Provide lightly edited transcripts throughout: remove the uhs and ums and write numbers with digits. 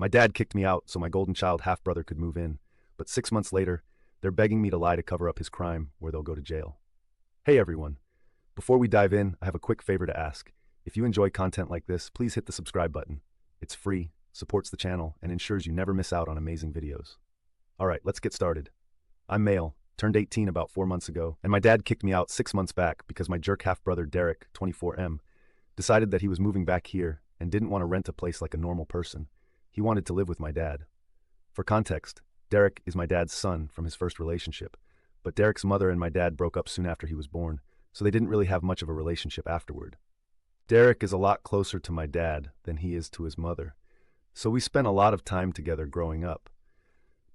My dad kicked me out so my golden child half-brother could move in, but 6 months later, they're begging me to lie to cover up his crime where they'll go to jail. Hey everyone, before we dive in, I have a quick favor to ask. If you enjoy content like this, please hit the subscribe button. It's free, supports the channel, and ensures you never miss out on amazing videos. Alright, let's get started. I'm male, turned 18 about 4 months ago, and my dad kicked me out 6 months back because my jerk half-brother Derek, 24M, decided that he was moving back here and didn't want to rent a place like a normal person. He wanted to live with my dad. For context, Derek is my dad's son from his first relationship, but Derek's mother and my dad broke up soon after he was born, so they didn't really have much of a relationship afterward. Derek is a lot closer to my dad than he is to his mother, so we spent a lot of time together growing up,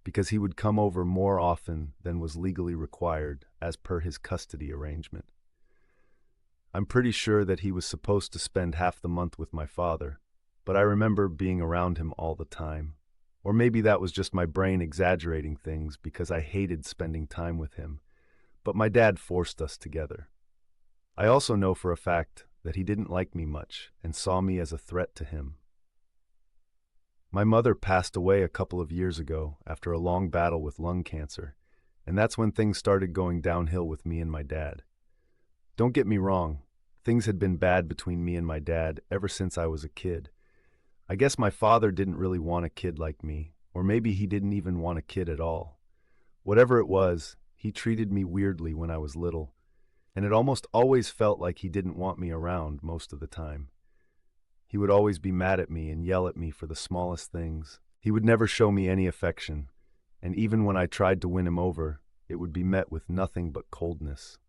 because he would come over more often than was legally required as per his custody arrangement. I'm pretty sure that he was supposed to spend half the month with my father, but I remember being around him all the time. Or maybe that was just my brain exaggerating things because I hated spending time with him, but my dad forced us together. I also know for a fact that he didn't like me much and saw me as a threat to him. My mother passed away a couple of years ago after a long battle with lung cancer, and that's when things started going downhill with me and my dad. Don't get me wrong, things had been bad between me and my dad ever since I was a kid. I guess my father didn't really want a kid like me, or maybe he didn't even want a kid at all. Whatever it was, he treated me weirdly when I was little, and it almost always felt like he didn't want me around most of the time. He would always be mad at me and yell at me for the smallest things. He would never show me any affection, and even when I tried to win him over, it would be met with nothing but coldness.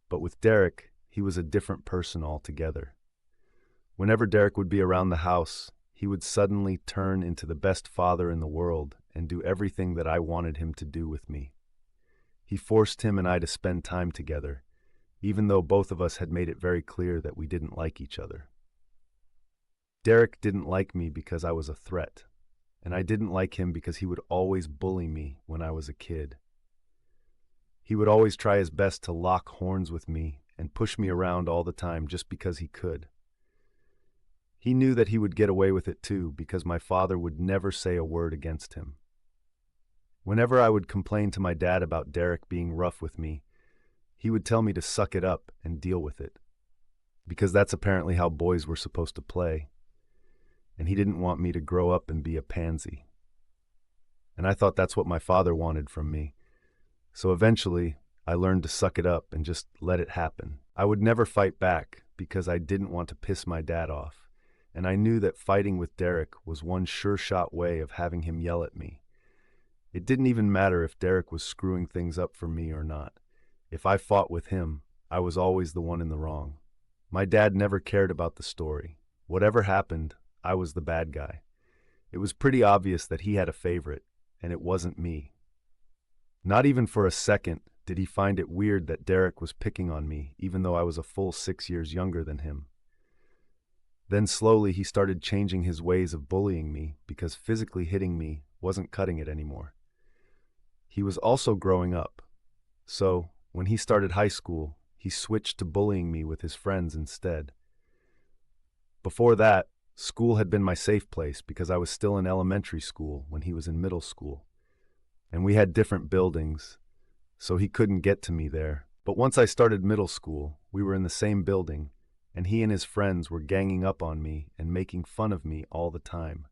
But with Derek, he was a different person altogether. Whenever Derek would be around the house, he would suddenly turn into the best father in the world and do everything that I wanted him to do with me. He forced him and I to spend time together, even though both of us had made it very clear that we didn't like each other. Derek didn't like me because I was a threat, and I didn't like him because he would always bully me when I was a kid. He would always try his best to lock horns with me and push me around all the time just because he could. He knew that he would get away with it too because my father would never say a word against him. Whenever I would complain to my dad about Derek being rough with me, he would tell me to suck it up and deal with it, because that's apparently how boys were supposed to play, and he didn't want me to grow up and be a pansy. And I thought that's what my father wanted from me, so eventually I learned to suck it up and just let it happen. I would never fight back because I didn't want to piss my dad off. And I knew that fighting with Derek was one sure-shot way of having him yell at me. It didn't even matter if Derek was screwing things up for me or not. If I fought with him, I was always the one in the wrong. My dad never cared about the story. Whatever happened, I was the bad guy. It was pretty obvious that he had a favorite, and it wasn't me. Not even for a second did he find it weird that Derek was picking on me, even though I was a full 6 years younger than him. Then slowly he started changing his ways of bullying me because physically hitting me wasn't cutting it anymore. He was also growing up, so when he started high school, he switched to bullying me with his friends instead. Before that, school had been my safe place because I was still in elementary school when he was in middle school, and we had different buildings, so he couldn't get to me there. But once I started middle school, we were in the same building, and he and his friends were ganging up on me and making fun of me all the time.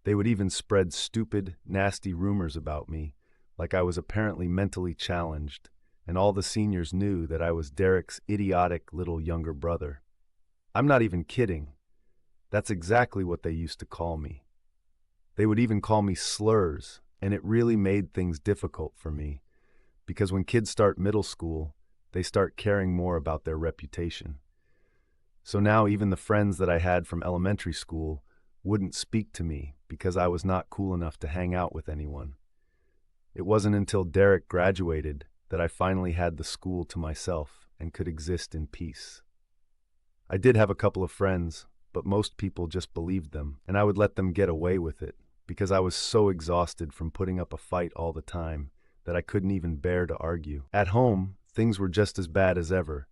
They would even spread stupid, nasty rumors about me, like I was apparently mentally challenged, and all the seniors knew that I was Derek's idiotic little younger brother. I'm not even kidding. That's exactly what they used to call me. They would even call me slurs, and it really made things difficult for me, because when kids start middle school, they start caring more about their reputation. So now even the friends that I had from elementary school wouldn't speak to me because I was not cool enough to hang out with anyone. It wasn't until Derek graduated that I finally had the school to myself and could exist in peace. I did have a couple of friends, but most people just believed them, and I would let them get away with it because I was so exhausted from putting up a fight all the time that I couldn't even bear to argue. At home, things were just as bad as ever,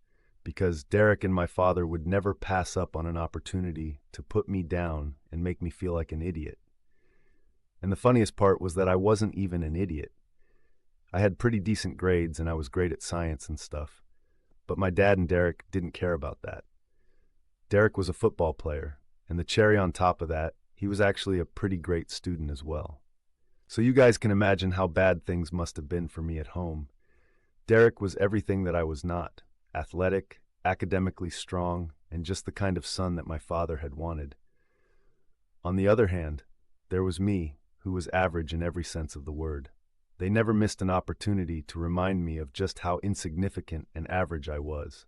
because Derek and my father would never pass up on an opportunity to put me down and make me feel like an idiot. And the funniest part was that I wasn't even an idiot. I had pretty decent grades and I was great at science and stuff. But my dad and Derek didn't care about that. Derek was a football player, and the cherry on top of that, he was actually a pretty great student as well. So you guys can imagine how bad things must have been for me at home. Derek was everything that I was not: athletic, academically strong, and just the kind of son that my father had wanted. On the other hand, there was me, who was average in every sense of the word. They never missed an opportunity to remind me of just how insignificant and average I was.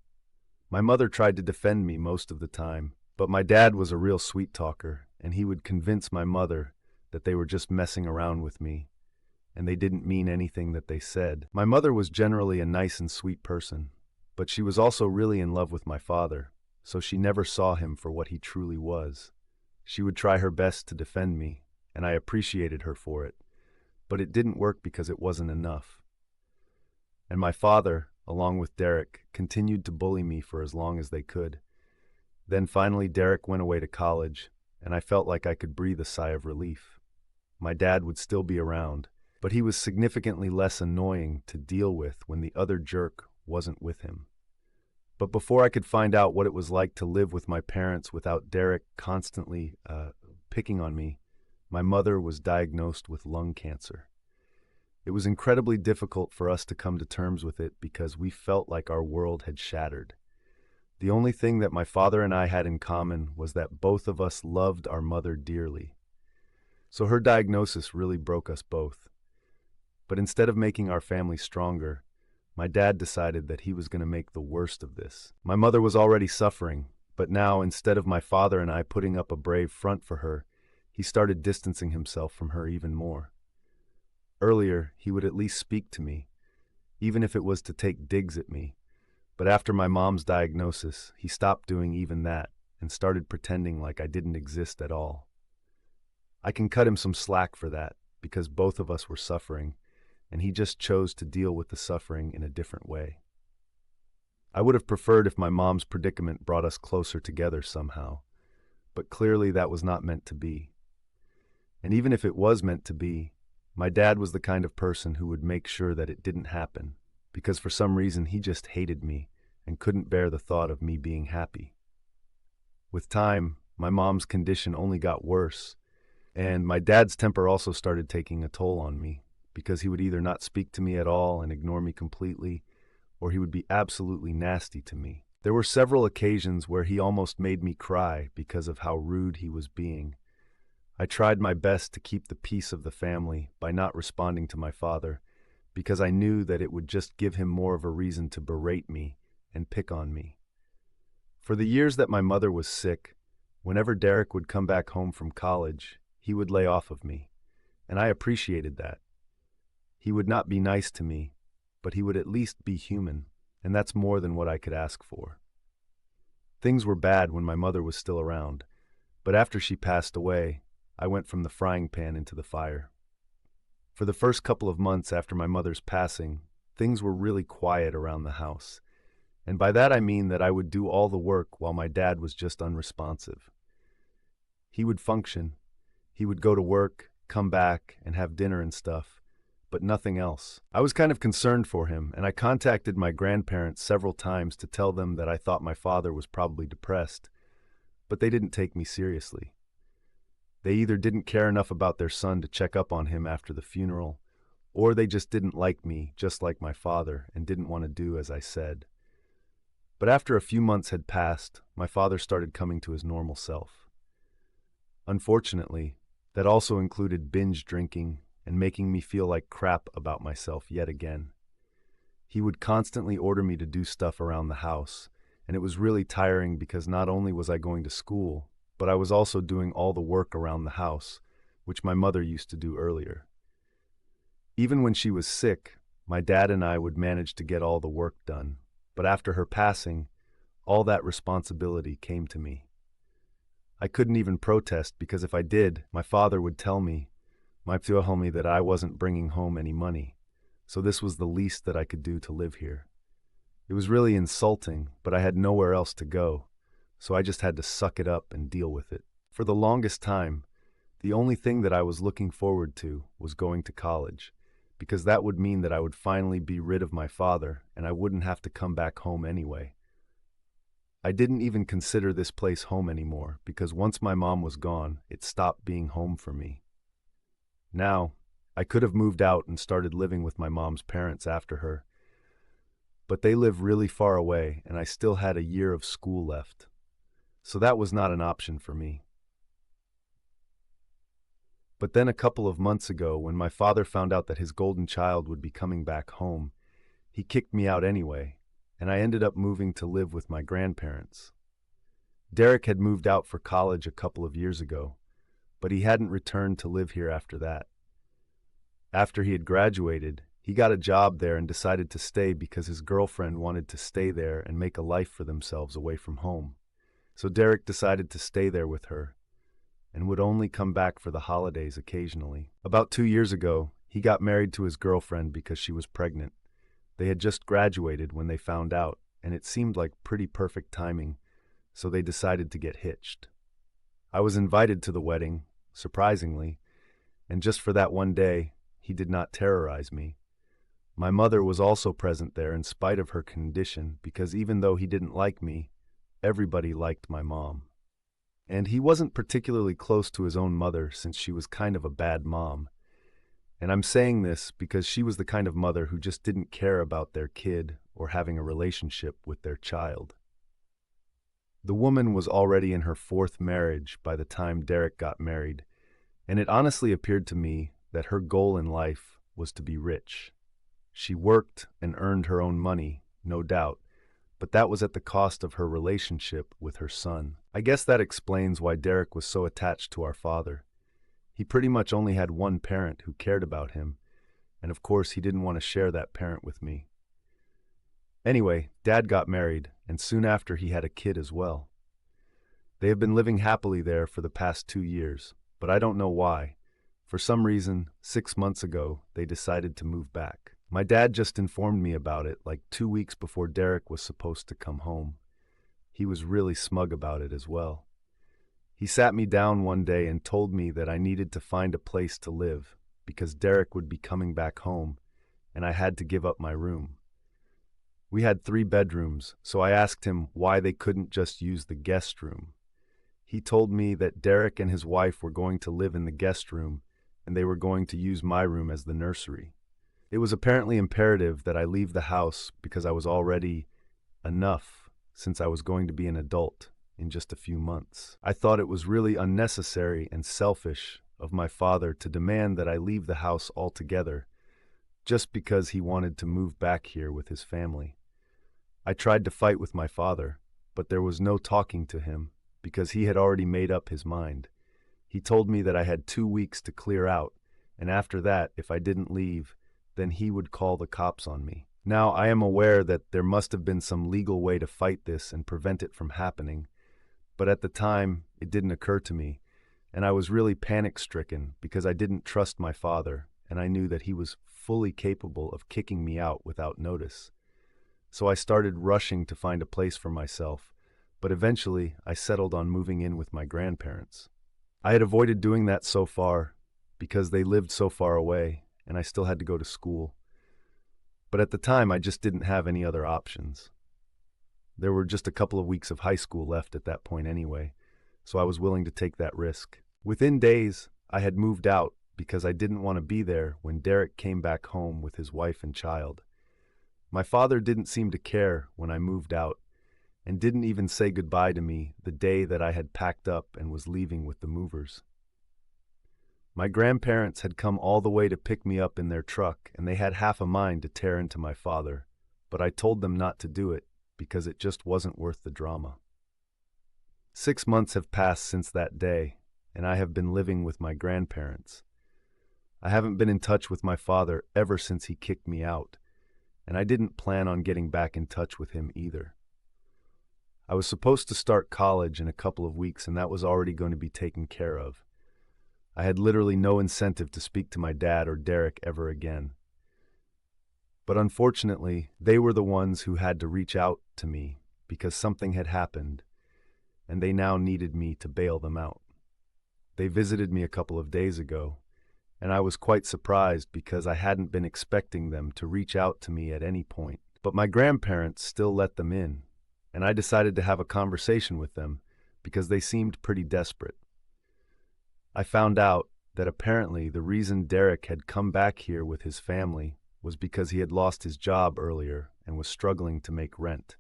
My mother tried to defend me most of the time, but my dad was a real sweet talker, and he would convince my mother that they were just messing around with me, and they didn't mean anything that they said. My mother was generally a nice and sweet person, but she was also really in love with my father, so she never saw him for what he truly was. She would try her best to defend me, and I appreciated her for it, but it didn't work because it wasn't enough. And my father, along with Derek, continued to bully me for as long as they could. Then finally Derek went away to college, and I felt like I could breathe a sigh of relief. My dad would still be around, but he was significantly less annoying to deal with when the other jerk wasn't with him. But before I could find out what it was like to live with my parents without Derek constantly picking on me, my mother was diagnosed with lung cancer. It was incredibly difficult for us to come to terms with it because we felt like our world had shattered. The only thing that my father and I had in common was that both of us loved our mother dearly. So her diagnosis really broke us both. But instead of making our family stronger, my dad decided that he was going to make the worst of this. My mother was already suffering, but now, instead of my father and I putting up a brave front for her, he started distancing himself from her even more. Earlier, he would at least speak to me, even if it was to take digs at me. But after my mom's diagnosis, he stopped doing even that and started pretending like I didn't exist at all. I can cut him some slack for that, because both of us were suffering, and he just chose to deal with the suffering in a different way. I would have preferred if my mom's predicament brought us closer together somehow, but clearly that was not meant to be. And even if it was meant to be, my dad was the kind of person who would make sure that it didn't happen, because for some reason he just hated me and couldn't bear the thought of me being happy. With time, my mom's condition only got worse, and my dad's temper also started taking a toll on me, because he would either not speak to me at all and ignore me completely, or he would be absolutely nasty to me. There were several occasions where he almost made me cry because of how rude he was being. I tried my best to keep the peace of the family by not responding to my father, because I knew that it would just give him more of a reason to berate me and pick on me. For the years that my mother was sick, whenever Derek would come back home from college, he would lay off of me, and I appreciated that. He would not be nice to me, but he would at least be human, and that's more than what I could ask for. Things were bad when my mother was still around, but after she passed away, I went from the frying pan into the fire. For the first couple of months after my mother's passing, things were really quiet around the house, and by that I mean that I would do all the work while my dad was just unresponsive. He would function. He would go to work, come back, and have dinner and stuff, but nothing else. I was kind of concerned for him, and I contacted my grandparents several times to tell them that I thought my father was probably depressed, but they didn't take me seriously. They either didn't care enough about their son to check up on him after the funeral, or they just didn't like me, just like my father, and didn't want to do as I said. But after a few months had passed, my father started coming to his normal self. Unfortunately, that also included binge drinking and making me feel like crap about myself yet again. He would constantly order me to do stuff around the house, and it was really tiring because not only was I going to school, but I was also doing all the work around the house, which my mother used to do earlier. Even when she was sick, my dad and I would manage to get all the work done, but after her passing, all that responsibility came to me. I couldn't even protest because if I did, my father would tell me that I wasn't bringing home any money, so this was the least that I could do to live here. It was really insulting, but I had nowhere else to go, so I just had to suck it up and deal with it. For the longest time, the only thing that I was looking forward to was going to college, because that would mean that I would finally be rid of my father and I wouldn't have to come back home anyway. I didn't even consider this place home anymore because once my mom was gone, it stopped being home for me. Now, I could have moved out and started living with my mom's parents after her, but they live really far away and I still had a year of school left, so that was not an option for me. But then a couple of months ago, when my father found out that his golden child would be coming back home, he kicked me out anyway, and I ended up moving to live with my grandparents. Derek had moved out for college a couple of years ago, but he hadn't returned to live here after that. After he had graduated, he got a job there and decided to stay because his girlfriend wanted to stay there and make a life for themselves away from home. So Derek decided to stay there with her and would only come back for the holidays occasionally. About 2 years ago, he got married to his girlfriend because she was pregnant. They had just graduated when they found out, and it seemed like pretty perfect timing, so they decided to get hitched. I was invited to the wedding, surprisingly, and just for that one day, he did not terrorize me. My mother was also present there in spite of her condition because even though he didn't like me, everybody liked my mom. And he wasn't particularly close to his own mother since she was kind of a bad mom. And I'm saying this because she was the kind of mother who just didn't care about their kid or having a relationship with their child. The woman was already in her 4th marriage by the time Derek got married, and it honestly appeared to me that her goal in life was to be rich. She worked and earned her own money, no doubt, but that was at the cost of her relationship with her son. I guess that explains why Derek was so attached to our father. He pretty much only had one parent who cared about him, and of course he didn't want to share that parent with me. Anyway, Dad got married, and soon after he had a kid as well. They have been living happily there for the past 2 years, but I don't know why. For some reason, 6 months ago, they decided to move back. My dad just informed me about it like 2 weeks before Derek was supposed to come home. He was really smug about it as well. He sat me down one day and told me that I needed to find a place to live because Derek would be coming back home and I had to give up my room. We had 3 bedrooms, so I asked him why they couldn't just use the guest room. He told me that Derek and his wife were going to live in the guest room and they were going to use my room as the nursery. It was apparently imperative that I leave the house because I was already enough since I was going to be an adult in just a few months. I thought it was really unnecessary and selfish of my father to demand that I leave the house altogether just because he wanted to move back here with his family. I tried to fight with my father, but there was no talking to him because he had already made up his mind. He told me that I had 2 weeks to clear out, and after that, if I didn't leave, then he would call the cops on me. Now, I am aware that there must have been some legal way to fight this and prevent it from happening, but at the time, it didn't occur to me, and I was really panic-stricken because I didn't trust my father, and I knew that he was fully capable of kicking me out without notice. So I started rushing to find a place for myself, but eventually I settled on moving in with my grandparents. I had avoided doing that so far because they lived so far away, and I still had to go to school. But at the time, I just didn't have any other options. There were just a couple of weeks of high school left at that point anyway, so I was willing to take that risk. Within days, I had moved out because I didn't want to be there when Derek came back home with his wife and child. My father didn't seem to care when I moved out, and didn't even say goodbye to me the day that I had packed up and was leaving with the movers. My grandparents had come all the way to pick me up in their truck, and they had half a mind to tear into my father, but I told them not to do it because it just wasn't worth the drama. 6 months have passed since that day, and I have been living with my grandparents. I haven't been in touch with my father ever since he kicked me out, and I didn't plan on getting back in touch with him either. I was supposed to start college in a couple of weeks, and that was already going to be taken care of. I had literally no incentive to speak to my dad or Derek ever again. But unfortunately, they were the ones who had to reach out to me because something had happened, and they now needed me to bail them out. They visited me a couple of days ago, and I was quite surprised because I hadn't been expecting them to reach out to me at any point. But my grandparents still let them in, and I decided to have a conversation with them because they seemed pretty desperate. I found out that apparently the reason Derek had come back here with his family was because he had lost his job earlier and was struggling to make rent.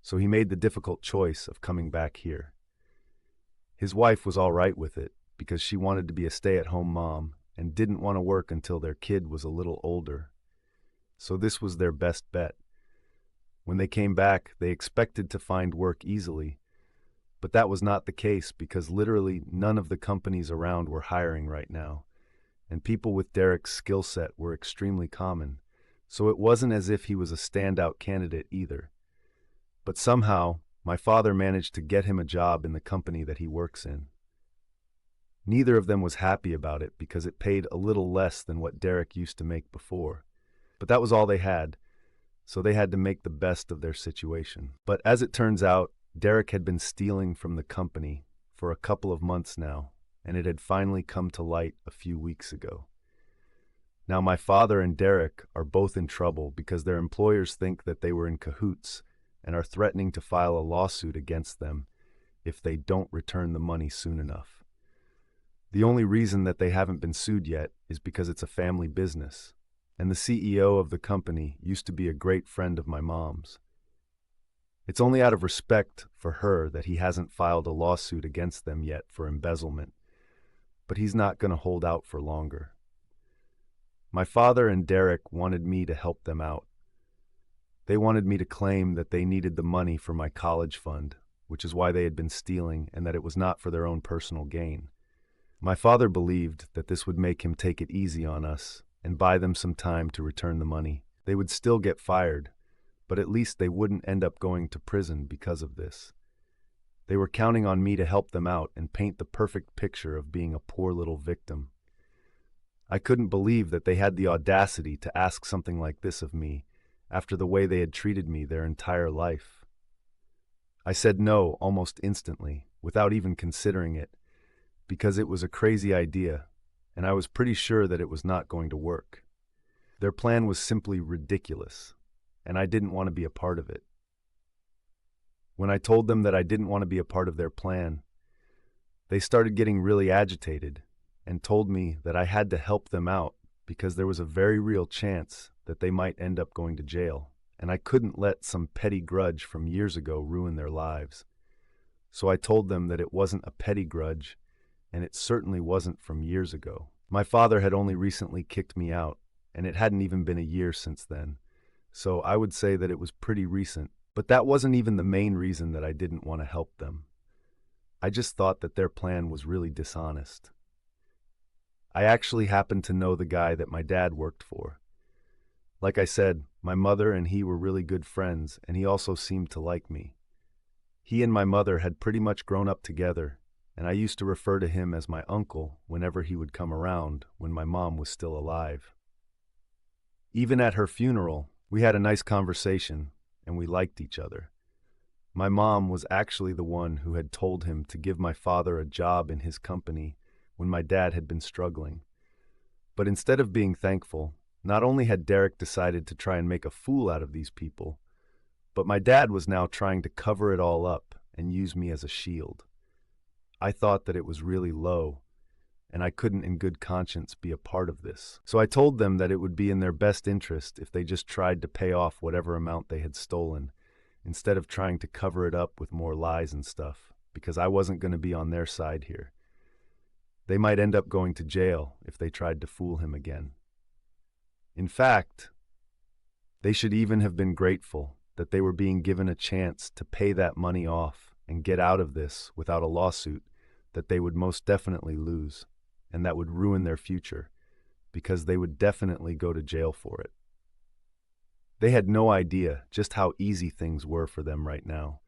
So he made the difficult choice of coming back here. His wife was all right with it because she wanted to be a stay-at-home mom and didn't want to work until their kid was a little older. So this was their best bet. When they came back, they expected to find work easily, but that was not the case because literally none of the companies around were hiring right now, and people with Derek's skill set were extremely common, so it wasn't as if he was a standout candidate either. But somehow, my father managed to get him a job in the company that he works in. Neither of them was happy about it because it paid a little less than what Derek used to make before. But that was all they had, so they had to make the best of their situation. But as it turns out, Derek had been stealing from the company for a couple of months now, and it had finally come to light a few weeks ago. Now my father and Derek are both in trouble because their employers think that they were in cahoots and are threatening to file a lawsuit against them if they don't return the money soon enough. The only reason that they haven't been sued yet is because it's a family business, and the CEO of the company used to be a great friend of my mom's. It's only out of respect for her that he hasn't filed a lawsuit against them yet for embezzlement, but he's not going to hold out for longer. My father and Derek wanted me to help them out. They wanted me to claim that they needed the money for my college fund, which is why they had been stealing and that it was not for their own personal gain. My father believed that this would make him take it easy on us and buy them some time to return the money. They would still get fired, but at least they wouldn't end up going to prison because of this. They were counting on me to help them out and paint the perfect picture of being a poor little victim. I couldn't believe that they had the audacity to ask something like this of me after the way they had treated me their entire life. I said no almost instantly, without even considering it, because it was a crazy idea, and I was pretty sure that it was not going to work. Their plan was simply ridiculous, and I didn't want to be a part of it. When I told them that I didn't want to be a part of their plan, they started getting really agitated and told me that I had to help them out because there was a very real chance that they might end up going to jail, and I couldn't let some petty grudge from years ago ruin their lives. So I told them that it wasn't a petty grudge, and it certainly wasn't from years ago. My father had only recently kicked me out, and it hadn't even been a year since then. So I would say that it was pretty recent, but that wasn't even the main reason that I didn't want to help them. I just thought that their plan was really dishonest. I actually happened to know the guy that my dad worked for. Like I said, my mother and he were really good friends, and he also seemed to like me. He and my mother had pretty much grown up together, and I used to refer to him as my uncle whenever he would come around when my mom was still alive. Even at her funeral, we had a nice conversation, and we liked each other. My mom was actually the one who had told him to give my father a job in his company when my dad had been struggling. But instead of being thankful, not only had Derek decided to try and make a fool out of these people, but my dad was now trying to cover it all up and use me as a shield. I thought that it was really low, and I couldn't in good conscience be a part of this. So I told them that it would be in their best interest if they just tried to pay off whatever amount they had stolen, instead of trying to cover it up with more lies and stuff, because I wasn't going to be on their side here. They might end up going to jail if they tried to fool him again. In fact, they should even have been grateful that they were being given a chance to pay that money off and get out of this without a lawsuit that they would most definitely lose, and that would ruin their future, because they would definitely go to jail for it. They had no idea just how easy things were for them right now,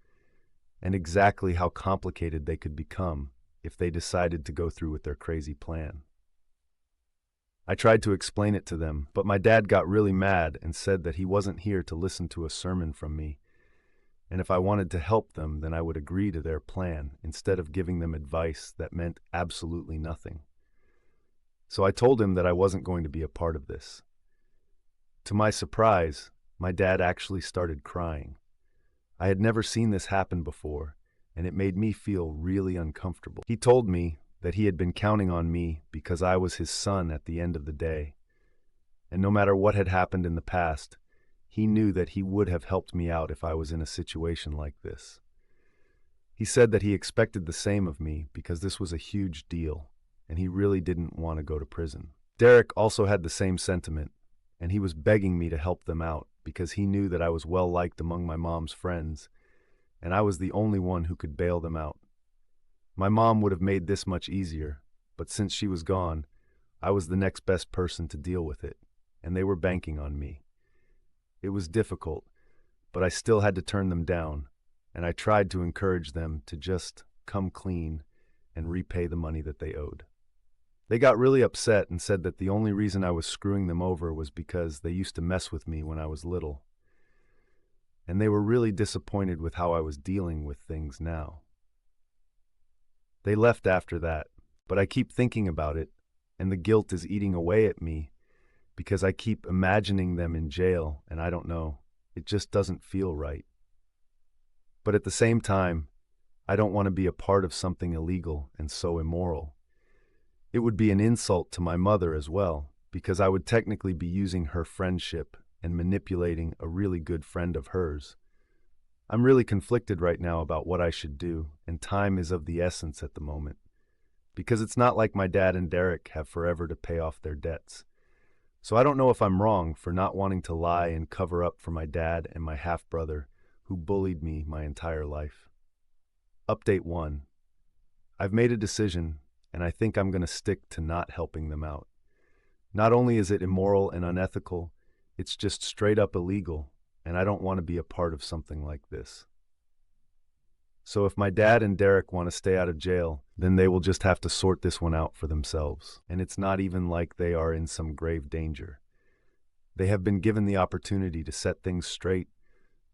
and exactly how complicated they could become if they decided to go through with their crazy plan. I tried to explain it to them, but my dad got really mad and said that he wasn't here to listen to a sermon from me. And if I wanted to help them, then I would agree to their plan instead of giving them advice that meant absolutely nothing. So I told him that I wasn't going to be a part of this. To my surprise, my dad actually started crying. I had never seen this happen before, and it made me feel really uncomfortable. He told me that he had been counting on me because I was his son at the end of the day. And no matter what had happened in the past, he knew that he would have helped me out if I was in a situation like this. He said that he expected the same of me because this was a huge deal, and he really didn't want to go to prison. Derek also had the same sentiment, and he was begging me to help them out because he knew that I was well liked among my mom's friends, and I was the only one who could bail them out. My mom would have made this much easier, but since she was gone, I was the next best person to deal with it, and they were banking on me. It was difficult, but I still had to turn them down, and I tried to encourage them to just come clean and repay the money that they owed. They got really upset and said that the only reason I was screwing them over was because they used to mess with me when I was little. And they were really disappointed with how I was dealing with things now. They left after that, but I keep thinking about it, and the guilt is eating away at me because I keep imagining them in jail, and I don't know, it just doesn't feel right. But at the same time, I don't want to be a part of something illegal and so immoral. It would be an insult to my mother as well, because I would technically be using her friendship and manipulating a really good friend of hers. I'm really conflicted right now about what I should do, and time is of the essence at the moment, because it's not like my dad and Derek have forever to pay off their debts. So I don't know if I'm wrong for not wanting to lie and cover up for my dad and my half-brother who bullied me my entire life. Update 1. I've made a decision, and I think I'm going to stick to not helping them out. Not only is it immoral and unethical, it's just straight up illegal, and I don't want to be a part of something like this. So if my dad and Derek want to stay out of jail, then they will just have to sort this one out for themselves. And it's not even like they are in some grave danger. They have been given the opportunity to set things straight,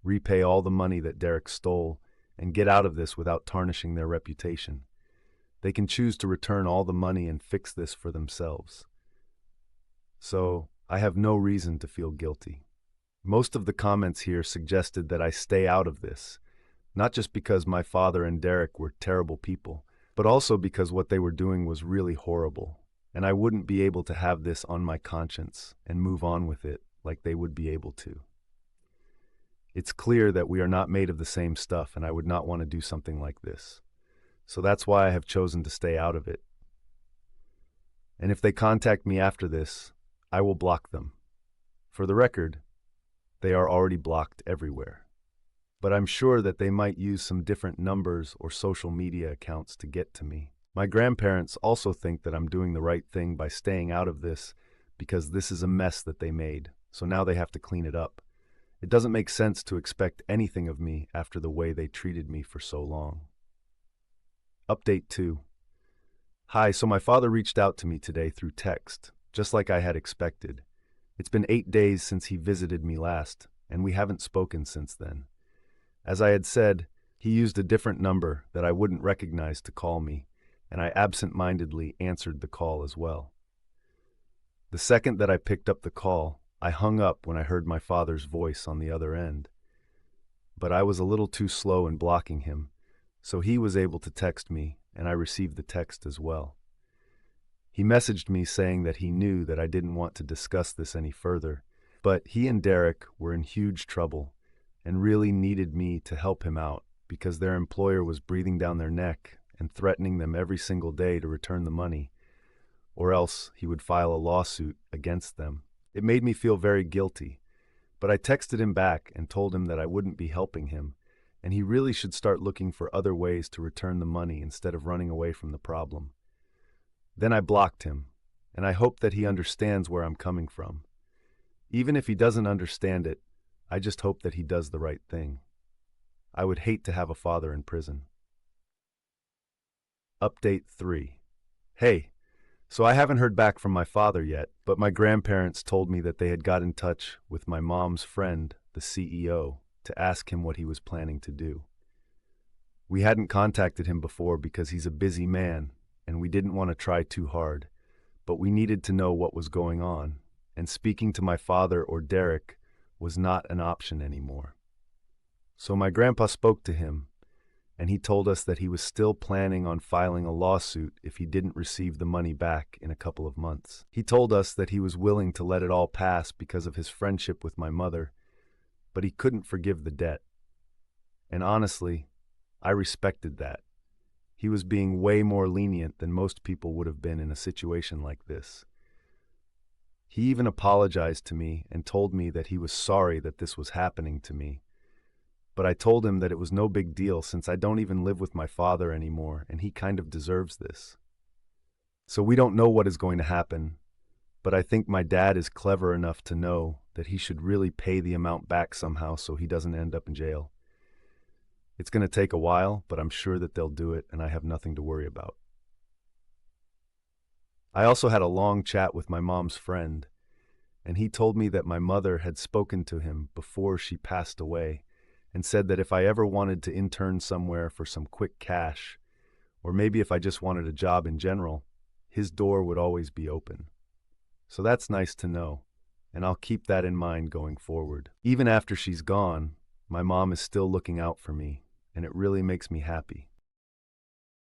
repay all the money that Derek stole, and get out of this without tarnishing their reputation. They can choose to return all the money and fix this for themselves. So I have no reason to feel guilty. Most of the comments here suggested that I stay out of this, not just because my father and Derek were terrible people, but also because what they were doing was really horrible, and I wouldn't be able to have this on my conscience and move on with it like they would be able to. It's clear that we are not made of the same stuff, and I would not want to do something like this. So that's why I have chosen to stay out of it. And if they contact me after this, I will block them. For the record, they are already blocked everywhere. But I'm sure that they might use some different numbers or social media accounts to get to me. My grandparents also think that I'm doing the right thing by staying out of this because this is a mess that they made, so now they have to clean it up. It doesn't make sense to expect anything of me after the way they treated me for so long. Update 2. Hi, so my father reached out to me today through text, just like I had expected. It's been 8 days since he visited me last, and we haven't spoken since then. As I had said, he used a different number that I wouldn't recognize to call me, and I absent-mindedly answered the call as well. The second that I picked up the call, I hung up when I heard my father's voice on the other end. But I was a little too slow in blocking him, so he was able to text me, and I received the text as well. He messaged me saying that he knew that I didn't want to discuss this any further, but he and Derek were in huge trouble and really needed me to help him out because their employer was breathing down their neck and threatening them every single day to return the money, or else he would file a lawsuit against them. It made me feel very guilty, but I texted him back and told him that I wouldn't be helping him, and he really should start looking for other ways to return the money instead of running away from the problem. Then I blocked him, and I hope that he understands where I'm coming from. Even if he doesn't understand it, I just hope that he does the right thing. I would hate to have a father in prison. Update 3. Hey, so I haven't heard back from my father yet, but my grandparents told me that they had got in touch with my mom's friend, the CEO, to ask him what he was planning to do. We hadn't contacted him before because he's a busy man, and we didn't want to try too hard, but we needed to know what was going on, and speaking to my father or Derek was not an option anymore. So my grandpa spoke to him, and he told us that he was still planning on filing a lawsuit if he didn't receive the money back in a couple of months. He told us that he was willing to let it all pass because of his friendship with my mother, but he couldn't forgive the debt. And honestly, I respected that. He was being way more lenient than most people would have been in a situation like this. He even apologized to me and told me that he was sorry that this was happening to me. But I told him that it was no big deal since I don't even live with my father anymore and he kind of deserves this. So we don't know what is going to happen, but I think my dad is clever enough to know that he should really pay the amount back somehow so he doesn't end up in jail. It's going to take a while, but I'm sure that they'll do it and I have nothing to worry about. I also had a long chat with my mom's friend, and he told me that my mother had spoken to him before she passed away and said that if I ever wanted to intern somewhere for some quick cash, or maybe if I just wanted a job in general, his door would always be open. So that's nice to know, and I'll keep that in mind going forward. Even after she's gone, my mom is still looking out for me, and it really makes me happy.